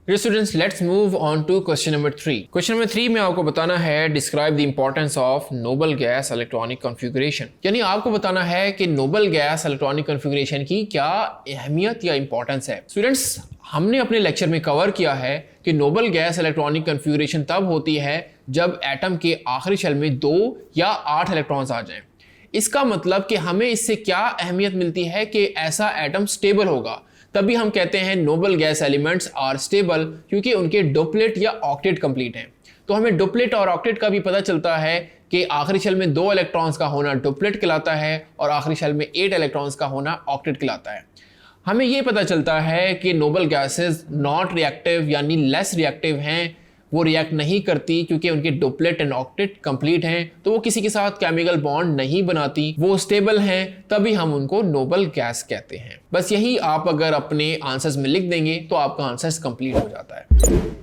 Students, let's move on to question number 3। Question number 3 में आपको बताना है describe the importance of noble gas electronic configuration. यानी आपको बताना है कि नोबल गैस इलेक्ट्रॉनिक कॉन्फ़िगरेशन की क्या अहमियत या इंपॉर्टेंस है। स्टूडेंट्स, हमने अपने लेक्चर में कवर किया है कि नोबल गैस इलेक्ट्रॉनिक कॉन्फ़िगरेशन तब होती है जब एटम के आखिरी शेल में 2 या 8 इलेक्ट्रॉन्स आ जाएं। इसका मतलब कि हमें इससे क्या अहमियत मिलती है कि ऐसा एटम स्टेबल होगा, तभी हम कहते हैं noble gas elements are stable, क्योंकि उनके डुप्लेट या ऑक्टेट कंप्लीट हैं। तो हमें डुप्लेट और ऑक्टेट का भी पता चलता है कि आखिरी शेल में 2 इलेक्ट्रॉन्स का होना डुप्लेट कहलाता है और आखिरी शेल में 8 इलेक्ट्रॉन्स का होना ऑक्टेट कहलाता है। हमें यह पता चलता है कि नोबल गैसेस नॉट रिएक्टिव यानी लेस रिएक्टिव हैं, वो रिएक्ट नहीं करती क्योंकि उनके डुप्लेट एंड ऑक्टेट कंप्लीट हैं, तो वो किसी के साथ केमिकल बॉन्ड नहीं बनाती, वो स्टेबल हैं, तभी हम उनको नोबल गैस कहते हैं। बस यही आप अगर अपने आंसर्स में लिख देंगे तो आपका आंसर्स कंप्लीट हो जाता है।